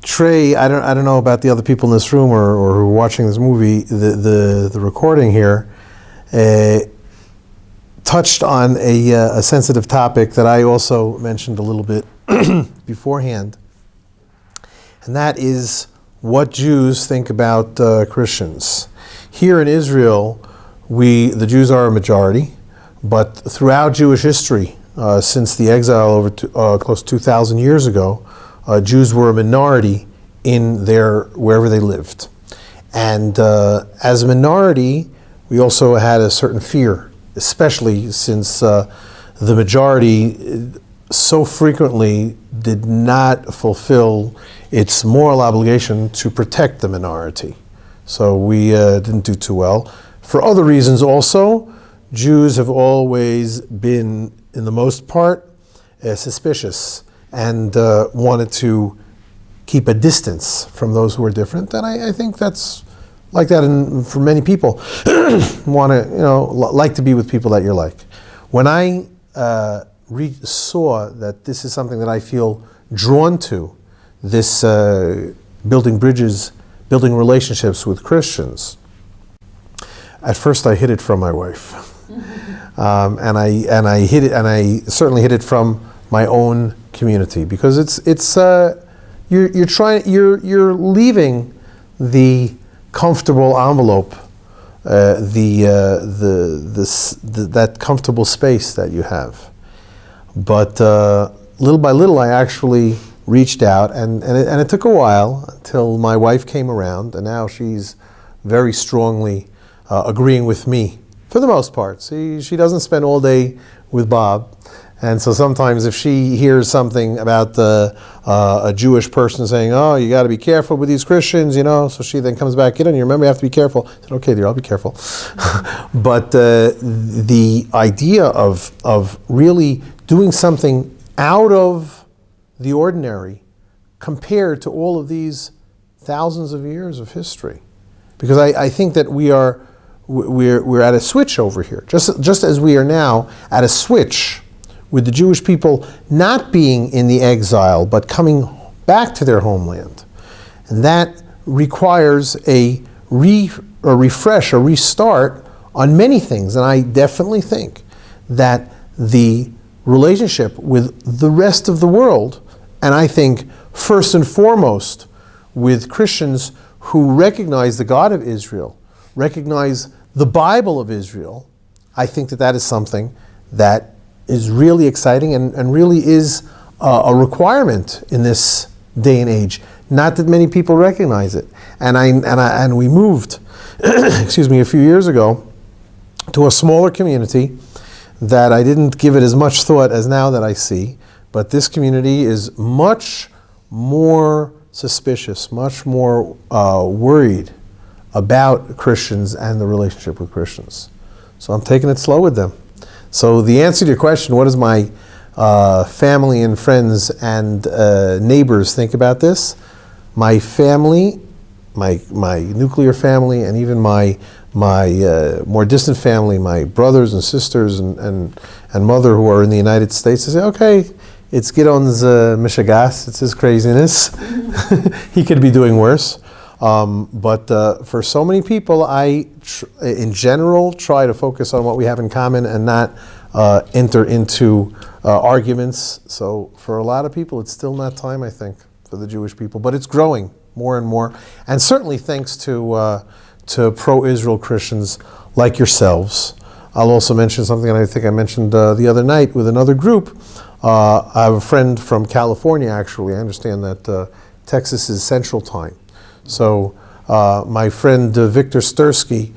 Trey, I don't know about the other people in this room or who are watching this movie. The recording here touched on a sensitive topic that I also mentioned a little bit beforehand, and that is what Jews think about Christians. Here in Israel, the Jews are a majority, but throughout Jewish history, since the exile over close to 2,000 years ago, Jews were a minority in wherever they lived. And as a minority, we also had a certain fear, especially since the majority so frequently did not fulfill its moral obligation to protect the minority. So we didn't do too well. For other reasons also, Jews have always been, in the most part, suspicious and wanted to keep a distance from those who are different. And I think that's like that for many people. Want to, like to be with people that you're like. When I saw that this is something that I feel drawn to, this building bridges, building relationships with Christians, at first I hid it from my wife. And I certainly hid it from my own community, because you're leaving the comfortable envelope, that comfortable space that you have. But little by little, I actually reached out, and it took a while until my wife came around, and now she's very strongly agreeing with me for the most part. She doesn't spend all day with Bob. And so sometimes if she hears something about a Jewish person saying, "Oh, you got to be careful with these Christians," so she then comes back, "You remember you have to be careful." I said, "Okay, dear, I'll be careful." But the idea of really doing something out of the ordinary compared to all of these thousands of years of history, because I think that we're at a switch over here, just as we are now at a switch with the Jewish people not being in the exile, but coming back to their homeland. And that requires a refresh, a restart on many things. And I definitely think that the relationship with the rest of the world, and I think first and foremost with Christians who recognize the God of Israel, recognize the Bible of Israel, I think that is something that is really exciting and really is a requirement in this day and age. Not that many people recognize it. And we moved, a few years ago to a smaller community that I didn't give it as much thought as now that I see. But this community is much more suspicious, much more worried about Christians and the relationship with Christians. So I'm taking it slow with them. So the answer to your question, what does my family and friends and neighbors think about this? My family, my nuclear family, and even my more distant family, my brothers and sisters and mother who are in the United States, they say, okay, it's Gidon's mishagas, it's his craziness. He could be doing worse. But for so many people, I in general try to focus on what we have in common and not enter into arguments. So for a lot of people, it's still not time, I think, for the Jewish people. But it's growing more and more. And certainly thanks to pro-Israel Christians like yourselves. I'll also mention something that I think I mentioned the other night with another group. I have a friend from California, actually. I understand that Texas is Central Time. So my friend Victor Stursky,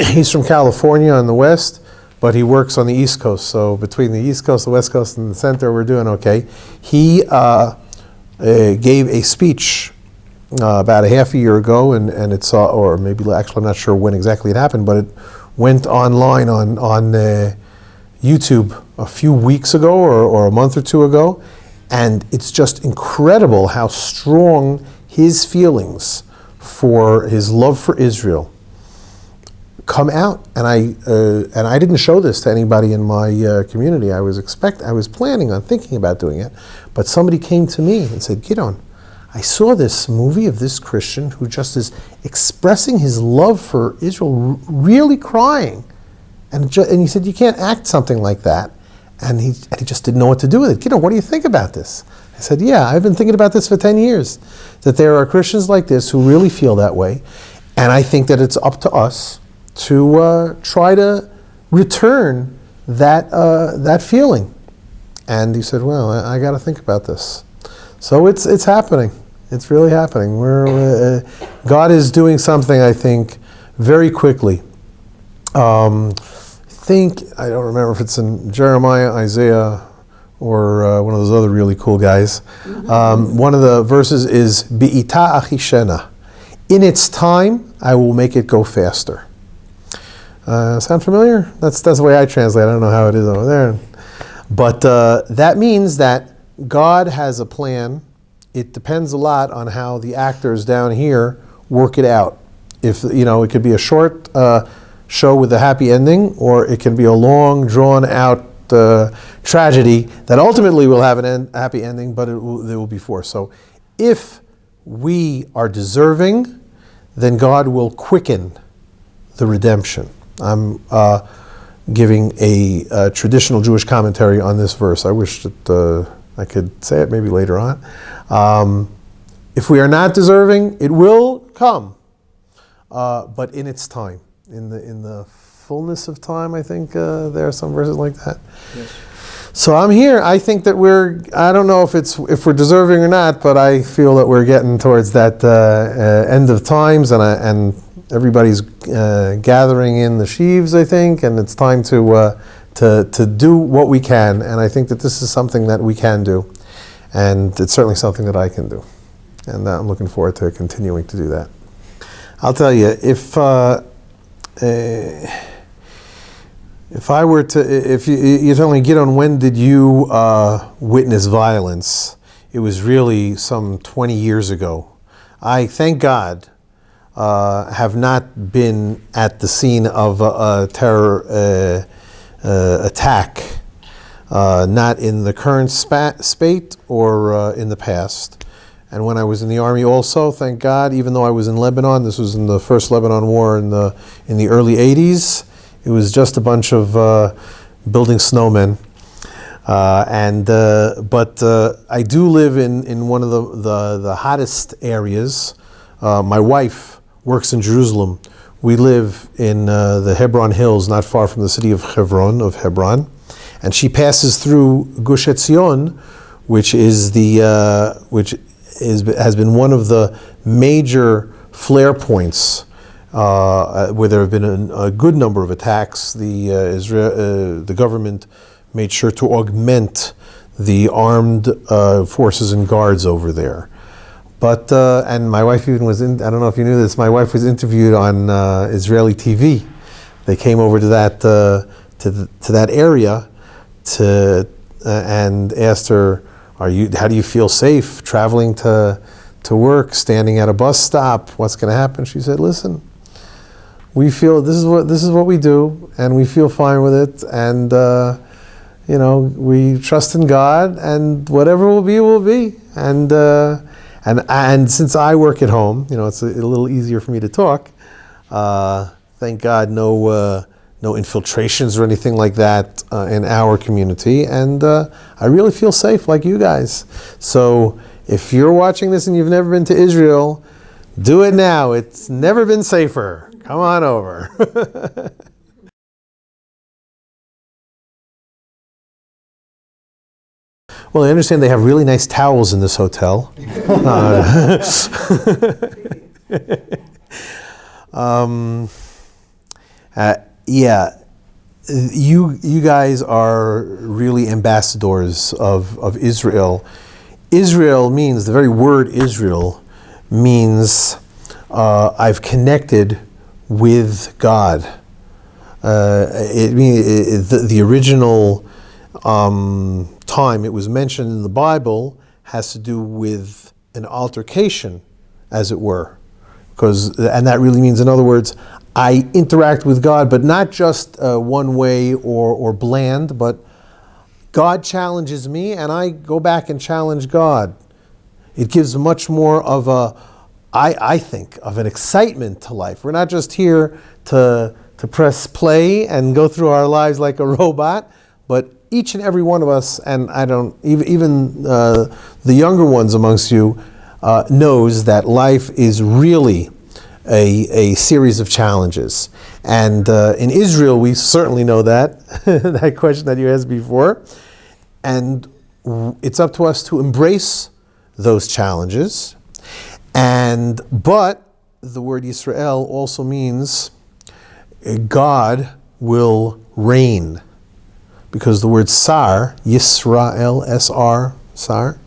he's from California on the west, but he works on the East Coast. So between the East Coast, the West Coast, and the center, we're doing okay. He gave a speech about a half a year ago, and it's or maybe actually I'm not sure when exactly it happened, but it went online on YouTube a few weeks ago or a month or two ago, and it's just incredible how strong his feelings for his love for Israel come out. And I didn't show this to anybody in my community. I was planning on thinking about doing it, but somebody came to me and said, "Gidon, I saw this movie of this Christian who just is expressing his love for Israel, really crying. And he said, you can't act something like that. And he just didn't know what to do with it. Gidon, what do you think about this? I said, yeah, I've been thinking about this for 10 years, that there are Christians like this who really feel that way. And I think that it's up to us to try to return that feeling. And he said, well, I got to think about this. So it's happening. It's really happening. God is doing something, I think, very quickly. I don't remember if it's in Jeremiah, Isaiah, or one of those other really cool guys. One of the verses is Bi'ita achishena. In its time, I will make it go faster. Sound familiar? That's the way I translate. I don't know how it is over there. But that means that God has a plan. It depends a lot on how the actors down here work it out. If it could be a short show with a happy ending, or it can be a long, drawn-out tragedy that ultimately will have a happy ending, but there will be forced. So, if we are deserving, then God will quicken the redemption. I'm giving a traditional Jewish commentary on this verse. I wish that I could say it maybe later on. If we are not deserving, it will come, but in its time, in the fullness of time. I think there are some verses like that. Yes. So I'm here. I think that I don't know if we're deserving or not, but I feel that we're getting towards that end of times, and everybody's gathering in the sheaves, I think, and it's time to do what we can. And I think that this is something that we can do, and it's certainly something that I can do, and I'm looking forward to continuing to do that. I'll tell you, if you tell me, Gidon, when did you witness violence? It was really some 20 years ago. I, thank God, have not been at the scene of a terror attack, not in the current spate or in the past. And when I was in the army also, thank God, even though I was in Lebanon, this was in the first Lebanon war in the early 80s, it was just a bunch of building snowmen. But I do live in one of the hottest areas. My wife works in Jerusalem. We live in the Hebron Hills, not far from the city of Hebron. And she passes through Gush Etzion, which has been one of the major flare points where there have been a good number of attacks. The government made sure to augment the armed forces and guards over there. But and my wife even was in. I don't know if you knew this. My wife was interviewed on Israeli TV. They came over to that area and asked her, how do you feel safe traveling to work, standing at a bus stop? What's going to happen? She said, listen, we feel this is what we do, and we feel fine with it, and we trust in God, and whatever will be, will be. And since I work at home, it's a little easier for me to talk. Thank God, no infiltrations or anything like that in our community, and I really feel safe, like you guys. So if you're watching this and you've never been to Israel, do it now. It's never been safer. Come on over. Well, I understand they have really nice towels in this hotel. Yeah, you guys are really ambassadors of Israel. Israel means, the very word Israel means I've connected with God. It means the original time it was mentioned in the Bible has to do with an altercation, as it were, and that really means, in other words, I interact with God, but not just one way or bland, but God challenges me, and I go back and challenge God. It gives much more of I think, of an excitement to life. We're not just here to press play and go through our lives like a robot, but each and every one of us, and I don't, even the younger ones amongst you, knows that life is really a series of challenges. And in Israel, we certainly know that, that question that you asked before. And it's up to us to embrace those challenges. But the word Yisrael also means God will reign. Because the word Sar, Yisrael, S-R, Sar,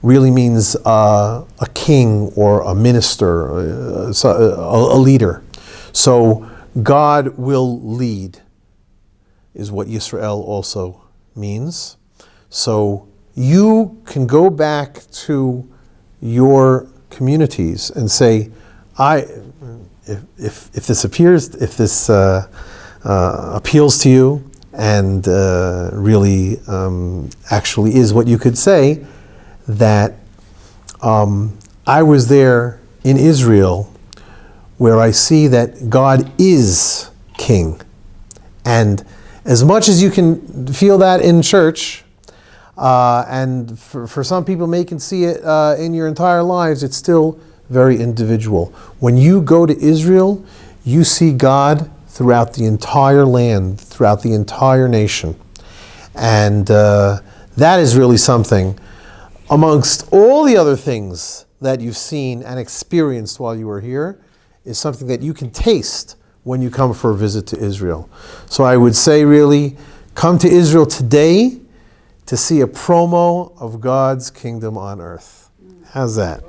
really means a king or a minister, a leader. So God will lead is what Yisrael also means. So you can go back to your communities and say, if this appeals to you and really actually is what you could say, that I was there in Israel where I see that God is king. And as much as you can feel that in church, and for some people may can see it in your entire lives, it's still very individual. When you go to Israel, you see God throughout the entire land, throughout the entire nation. And that is really something, amongst all the other things that you've seen and experienced while you were here, is something that you can taste when you come for a visit to Israel. So I would say really, come to Israel today to see a promo of God's kingdom on earth. How's that?